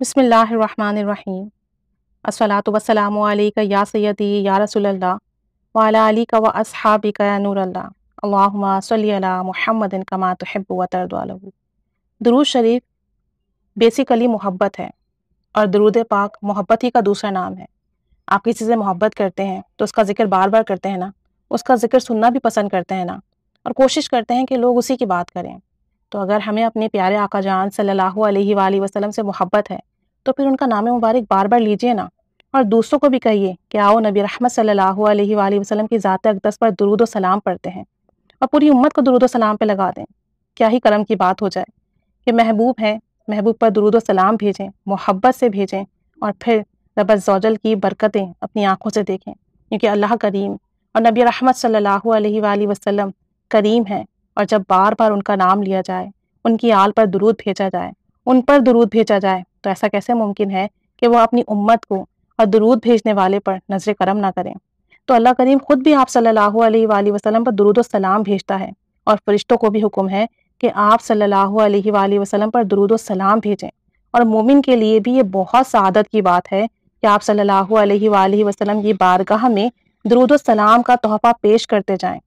بسم اللہ الرحمن الرحیم الصلاۃ والسلام علیک یا سیدی یا رسول اللہ وعلی آلک و اصحابک یا نور اللہ اللہم صلی علی محمد کما تحب و ترضی عنہ۔ درود شریف بیسیکلی محبت ہے، اور درود پاک محبت ہی کا دوسرا نام ہے۔ آپ کسی سے محبت کرتے ہیں تو اس کا ذکر بار بار کرتے ہیں نا، اس کا ذکر سننا بھی پسند کرتے ہیں نا، اور کوشش کرتے ہیں کہ لوگ اسی کی بات کریں۔ تو اگر ہمیں اپنے پیارے آقا جان صلی اللہ علیہ وآلہ وسلم سے محبت ہے تو پھر ان کا نام مبارک بار بار لیجئے نا، اور دوسروں کو بھی کہیے کہ آؤ نبی رحمت صلی اللہ علیہ وآلہ وسلم کی ذات اقدس پر درود و سلام پڑھتے ہیں، اور پوری امت کو درود و سلام پہ لگا دیں۔ کیا ہی کرم کی بات ہو جائے کہ محبوب ہیں، محبوب پر درود و سلام بھیجیں، محبت سے بھیجیں، اور پھر رب عزوجل کی برکتیں اپنی آنکھوں سے دیکھیں، کیونکہ اللہ کریم اور نبی رحمت صلی اللہ علیہ وآلہ وسلم کریم ہیں، اور جب بار بار ان کا نام لیا جائے، ان کی آل پر درود بھیجا جائے، ان پر درود بھیجا جائے، تو ایسا کیسے ممکن ہے کہ وہ اپنی امت کو اور درود بھیجنے والے پر نظر کرم نہ کریں۔ تو اللہ کریم خود بھی آپ صلی اللہ علیہ وآلہ وسلم پر درود و سلام بھیجتا ہے، اور فرشتوں کو بھی حکم ہے کہ آپ صلی اللہ علیہ وآلہ وسلم پر درود و سلام بھیجیں۔ اور مومن کے لیے بھی یہ بہت سعادت کی بات ہے کہ آپ صلی اللہ علیہ وآلہ وسلم کی بارگاہ میں درود و سلام کا تحفہ پیش کرتے جائیں۔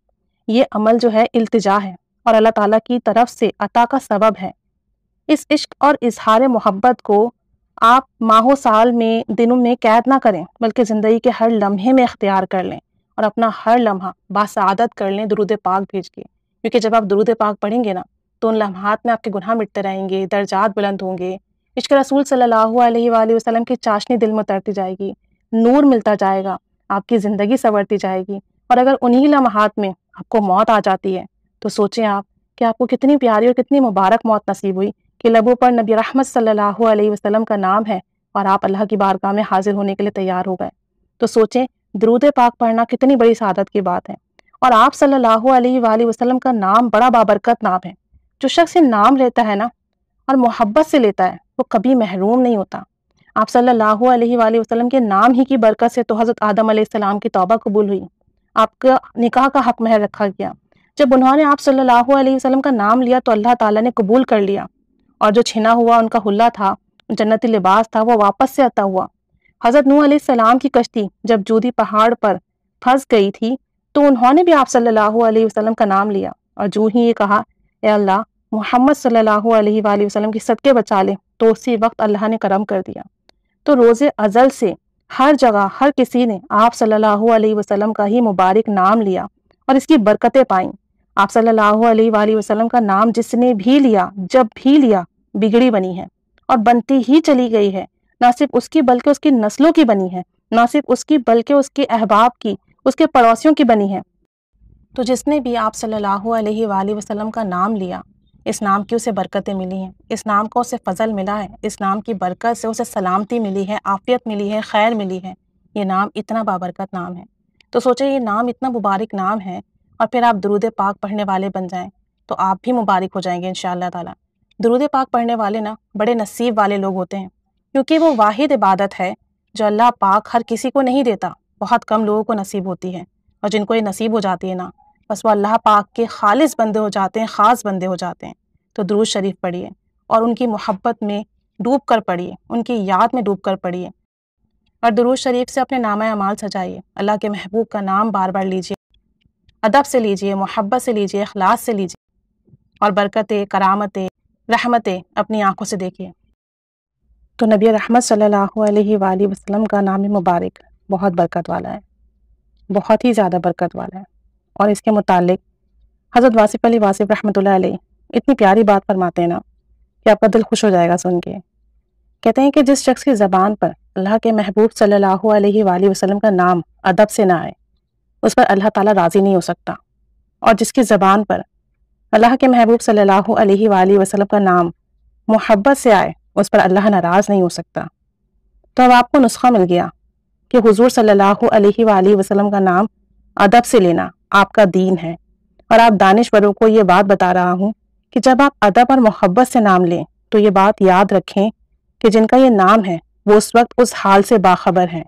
یہ عمل جو ہے التجا ہے، اور اللہ تعالیٰ کی طرف سے عطا کا سبب ہے۔ اس عشق اور اظہار محبت کو آپ ماہوں سال میں دنوں میں قید نہ کریں، بلکہ زندگی کے ہر لمحے میں اختیار کر لیں، اور اپنا ہر لمحہ باسعادت کر لیں درود پاک بھیج کے۔ کیونکہ جب آپ درود پاک پڑھیں گے نا تو ان لمحات میں آپ کے گناہ مٹتے رہیں گے، درجات بلند ہوں گے، عشق رسول صلی اللہ علیہ وآلہ وسلم کی چاشنی دل میں اترتی جائے گی، نور ملتا جائے گا، آپ کی زندگی سنورتی جائے گی۔ اور اگر انہی لمحات میں آپ کو موت آ جاتی ہے تو سوچیں آپ کہ آپ کو کتنی پیاری اور کتنی مبارک موت نصیب ہوئی کہ لبوں پر نبی رحمت صلی اللہ علیہ وسلم کا نام ہے، اور آپ اللہ کی بارگاہ میں حاضر ہونے کے لیے تیار ہو گئے۔ تو سوچیں درود پاک پڑھنا کتنی بڑی سعادت کی بات ہے۔ اور آپ صلی اللہ علیہ وآلہ وسلم کا نام بڑا بابرکت نام ہے۔ جو شخص یہ نام لیتا ہے نا اور محبت سے لیتا ہے وہ کبھی محروم نہیں ہوتا۔ آپ صلی اللہ علیہ وآلہ وسلم کے نام ہی کی برکت سے تو حضرت آدم علیہ السلام کی توبہ قبول ہوئی، آپ کا نکاح کا حق مہر رکھا گیا۔ جب انہوں نے آپ صلی اللہ علیہ وسلم کا نام لیا تو اللہ تعالیٰ نے قبول کر لیا، اور جو چھنا ہوا ان کا حلہ تھا، جنتی لباس تھا، وہ واپس سے عطا ہوا۔ حضرت نوح علیہ السلام کی کشتی جب جودی پہاڑ پر پھنس گئی تھی تو انہوں نے بھی آپ صلی اللہ علیہ وسلم کا نام لیا، اور جو ہی یہ کہا اے اللہ محمد صلی اللہ علیہ وآلہ وسلم کی صدقے بچا لے، تو اسی وقت اللہ نے کرم کر دیا۔ تو روز ازل سے ہر جگہ ہر کسی نے آپ صلی اللہ علیہ وسلم کا ہی مبارک نام لیا اور اس کی برکتیں پائیں۔ آپ صلی اللہ علیہ وآلہ وسلم کا نام جس نے بھی لیا، جب بھی لیا، بگڑی بنی ہے اور بنتی ہی چلی گئی ہے۔ نہ صرف اس کی بلکہ اس کی نسلوں کی بنی ہے، نہ صرف اس کی بلکہ اس کے احباب کی، اس کے پڑوسیوں کی بنی ہے۔ تو جس نے بھی آپ صلی اللہ علیہ وآلہ وسلم کا نام لیا، اس نام کی اسے برکتیں ملی ہیں، اس نام کو اسے فضل ملا ہے، اس نام کی برکت سے اسے سلامتی ملی ہے، عافیت ملی ہے، خیر ملی ہے۔ یہ نام اتنا بابرکت نام ہے۔ تو سوچیں یہ نام اتنا مبارک نام ہے، اور پھر آپ درود پاک پڑھنے والے بن جائیں تو آپ بھی مبارک ہو جائیں گے انشاءاللہ تعالی۔ درود پاک پڑھنے والے نا بڑے نصیب والے لوگ ہوتے ہیں، کیونکہ وہ واحد عبادت ہے جو اللہ پاک ہر کسی کو نہیں دیتا، بہت کم لوگوں کو نصیب ہوتی ہے، اور جن کو یہ نصیب ہو جاتی ہے نا بس وہ اللہ پاک کے خالص بندے ہو جاتے ہیں، خاص بندے ہو جاتے ہیں۔ تو درود شریف پڑھیے، اور ان کی محبت میں ڈوب کر پڑھیے، ان کی یاد میں ڈوب کر پڑھیے، اور درود شریف سے اپنے نامہ اعمال سجائیے۔ اللہ کے محبوب کا نام بار بار لیجیے، ادب سے لیجیے، محبت سے لیجیے، اخلاص سے لیجیے، اور برکتیں، کرامتیں، رحمتیں اپنی آنکھوں سے دیکھیے۔ تو نبی رحمت صلی اللہ علیہ وآلہ وسلم کا نام مبارک بہت برکت والا ہے، بہت ہی زیادہ برکت والا ہے۔ اور اس کے متعلق حضرت واصف علی واصف رحمۃ اللہ علیہ اتنی پیاری بات فرماتے ہیں نا کہ آپ کا دل خوش ہو جائے گا سن کے۔ کہتے ہیں کہ جس شخص کی زبان پر اللہ کے محبوب صلی اللہ علیہ وآلہ وسلم کا نام ادب سے نہ آئے، اس پر اللہ تعالیٰ راضی نہیں ہو سکتا، اور جس کی زبان پر اللہ کے محبوب صلی اللہ علیہ وآلہ وسلم کا نام محبت سے آئے، اس پر اللہ ناراض نہیں ہو سکتا۔ تو اب آپ کو نسخہ مل گیا کہ حضور صلی اللہ علیہ وآلہ وسلم کا نام ادب سے لینا آپ کا دین ہے۔ اور آپ دانشوروں کو یہ بات بتا رہا ہوں کہ جب آپ ادب اور محبت سے نام لیں تو یہ بات یاد رکھیں کہ جن کا یہ نام ہے وہ اس وقت اس حال سے باخبر ہیں۔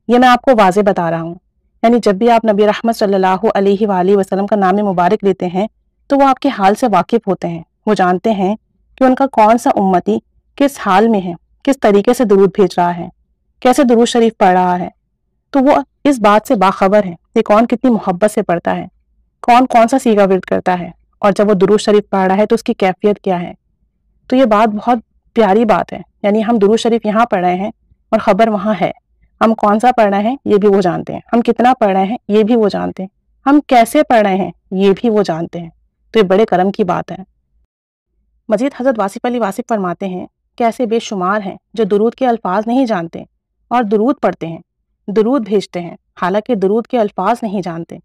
یہ میں آپ کو واضح بتا رہا ہوں، یعنی جب بھی آپ نبی رحمت صلی اللہ علیہ وآلہ وسلم کا نام مبارک لیتے ہیں تو وہ آپ کے حال سے واقف ہوتے ہیں، وہ جانتے ہیں کہ ان کا کون سا امتی کس حال میں ہے، کس طریقے سے درود بھیج رہا ہے، کیسے درود شریف پڑھ رہا ہے، تو وہ اس بات سے باخبر ہے کہ کون کتنی محبت سے پڑھتا ہے، کون کون سا سیغہ ورد کرتا ہے، اور جب وہ درود شریف پڑھ رہا ہے تو اس کی کیفیت کیا ہے۔ تو یہ بات بہت پیاری بات ہے، یعنی ہم درود شریف یہاں پڑھ رہے ہیں اور خبر وہاں ہے، ہم کون سا پڑھ رہے ہیں یہ بھی وہ جانتے ہیں، ہم کتنا پڑھ رہے ہیں یہ بھی وہ جانتے ہیں، ہم کیسے پڑھ رہے ہیں یہ بھی وہ جانتے ہیں۔ تو یہ بڑے کرم کی بات ہے۔ مزید حضرت واصف علی واصف فرماتے ہیں کہ ایسے بے شمار ہیں جو درود کے الفاظ نہیں جانتے اور درود پڑھتے ہیں، درود بھیجتے ہیں، حالانکہ درود کے الفاظ نہیں جانتے۔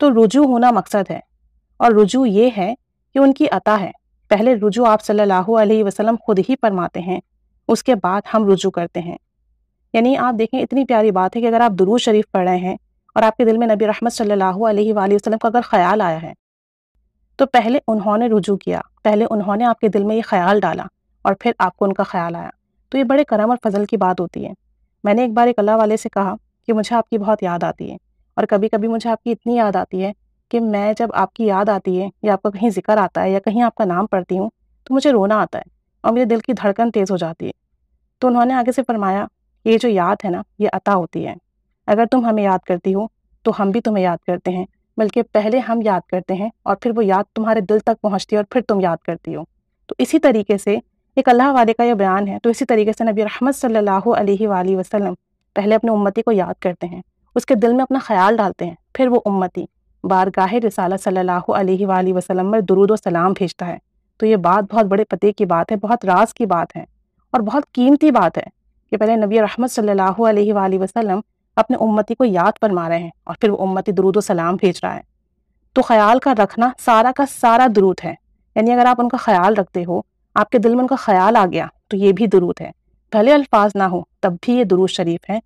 تو رجوع ہونا مقصد ہے، اور رجوع یہ ہے کہ ان کی عطا ہے۔ پہلے رجوع آپ صلی اللہ علیہ وسلم خود ہی فرماتے ہیں، اس کے بعد ہم رجوع کرتے ہیں۔ یعنی آپ دیکھیں اتنی پیاری بات ہے کہ اگر آپ درود شریف پڑھ رہے ہیں اور آپ کے دل میں نبی رحمت صلی اللہ علیہ وآلہ وسلم کا اگر خیال آیا ہے تو پہلے انہوں نے رجوع کیا، پہلے انہوں نے آپ کے دل میں یہ خیال ڈالا اور پھر آپ کو ان کا خیال آیا۔ تو یہ بڑے کرم اور فضل کی بات ہوتی ہے۔ میں نے ایک بار ایک اللہ والے سے کہا کہ مجھے آپ کی بہت یاد آتی ہے، اور کبھی کبھی مجھے آپ کی اتنی یاد آتی ہے کہ میں جب آپ کی یاد آتی ہے یا آپ کا کہیں ذکر آتا ہے یا کہیں آپ کا نام پڑھتی ہوں تو مجھے رونا آتا ہے اور میرے دل کی دھڑکن تیز ہو جاتی ہے۔ تو انہوں نے آگے سے فرمایا، یہ جو یاد ہے نا یہ عطا ہوتی ہے، اگر تم ہمیں یاد کرتی ہو تو ہم بھی تمہیں یاد کرتے ہیں، بلکہ پہلے ہم یاد کرتے ہیں اور پھر وہ یاد تمہارے دل تک پہنچتی ہے اور پھر تم یاد کرتی ہو۔ تو اسی طریقے سے ایک اللہ والے کا یہ بیان ہے۔ تو اسی طریقے سے نبی رحمت صلی اللہ علیہ وآلہ وسلم پہلے اپنے امتی کو یاد کرتے ہیں، اس کے دل میں اپنا خیال ڈالتے ہیں، پھر وہ امتی بارگاہ رسالت صلی اللہ علیہ وآلہ وسلم میں درود و سلام بھیجتا ہے۔ تو یہ بات بہت بڑے پتے کی بات ہے، بہت راز کی بات ہے اور بہت قیمتی بات ہے کہ پہلے نبی رحمت صلی اللہ علیہ وآلہ وسلم اپنے امتی کو یاد فرما رہے ہیں اور پھر وہ امتی درود و سلام بھیج رہا ہے۔ تو خیال کا رکھنا سارا کا سارا درود ہے، یعنی اگر آپ ان کا خیال رکھتے ہو، آپ کے دل میں ان کا خیال آ گیا تو یہ بھی درود ہے۔ بھلے الفاظ نہ ہو تب بھی یہ درود شریف ہے۔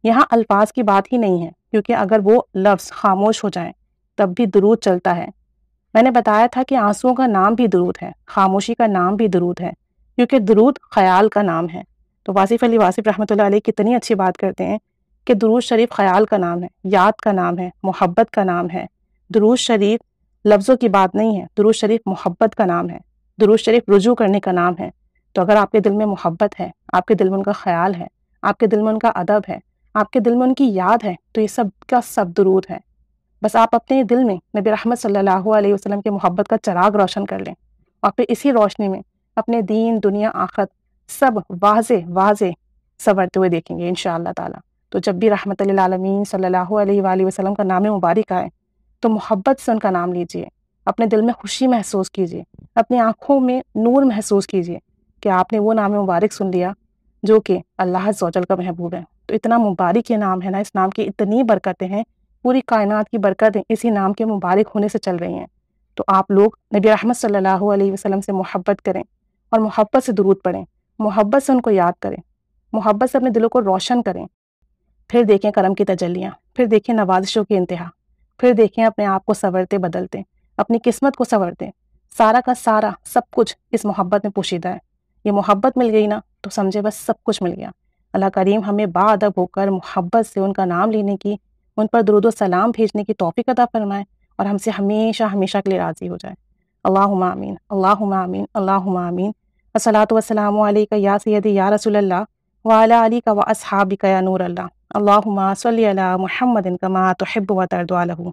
یہاں الفاظ کی بات ہی نہیں ہے، کیونکہ اگر وہ لفظ خاموش ہو جائیں تب بھی درود چلتا ہے۔ میں نے بتایا تھا کہ آنسوؤں کا نام بھی درود ہے، خاموشی کا نام بھی درود ہے، کیونکہ درود خیال کا نام ہے۔ تو واصف علی واصف رحمۃ اللہ علیہ کتنی اچھی بات کرتے ہیں کہ درود شریف خیال کا نام ہے، یاد کا نام ہے، محبت کا نام ہے۔ درود شریف لفظوں کی بات نہیں ہے، درود شریف محبت کا نام ہے، درود شریف رجوع کرنے کا نام ہے۔ تو اگر آپ کے دل میں محبت ہے، آپ کے دل میں ان کا خیال ہے، آپ کے دل میں ان کا ادب ہے، آپ کے دل میں ان کی یاد ہے، تو یہ سب کا سب درود ہے۔ بس آپ اپنے دل میں نبی رحمت صلی اللہ علیہ وسلم کے محبت کا چراغ روشن کر لیں، اور پھر اسی روشنی میں اپنے دین، دنیا، آخرت سب واضح واضح سنورتے ہوئے دیکھیں گے انشاءاللہ تعالی۔ تو جب بھی رحمت للعالمین صلی اللہ علیہ وآلہ وسلم کا نام مبارک آئے تو محبت سے ان کا نام لیجئے، اپنے دل میں خوشی محسوس کیجئے، اپنی آنکھوں میں نور محسوس کیجئے کہ آپ نے وہ نام مبارک سن لیا جو کہ اللہ عز و جل کا محبوب ہے۔ تو اتنا مبارک یہ نام ہے نا، اس نام کی اتنی برکتیں ہیں، پوری کائنات کی برکتیں اسی نام کے مبارک ہونے سے چل رہی ہیں۔ تو آپ لوگ نبی رحمت صلی اللہ علیہ وسلم سے محبت کریں اور محبت سے درود پڑھیں، محبت سے ان کو یاد کریں، محبت سے اپنے دلوں کو روشن کریں۔ پھر دیکھیں کرم کی تجلیاں، پھر دیکھیں نوازشوں کی انتہا، پھر دیکھیں اپنے آپ کو سنورتے بدلتے، اپنی قسمت کو سنورتے۔ سارا کا سارا سب کچھ اس محبت میں پوشیدہ ہے۔ یہ محبت مل گئی نا تو سمجھے بس سب کچھ مل گیا۔ اللہ کریم ہمیں باادب ہو کر محبت سے ان کا نام لینے کی، ان پر درود و سلام بھیجنے کی توفیق عطا فرمائے، اور ہم سے ہمیشہ ہمیشہ کے لیے راضی ہو جائے۔ اللہم آمین، اللہم آمین، اللہم آمین۔ الصلاۃ والسلام علیک یا سیدی یا رسول اللہ وعلی آلک و اصحابک یا نور اللہ۔ اللہم صلی علی محمد کما تحب و ترضی عنہ۔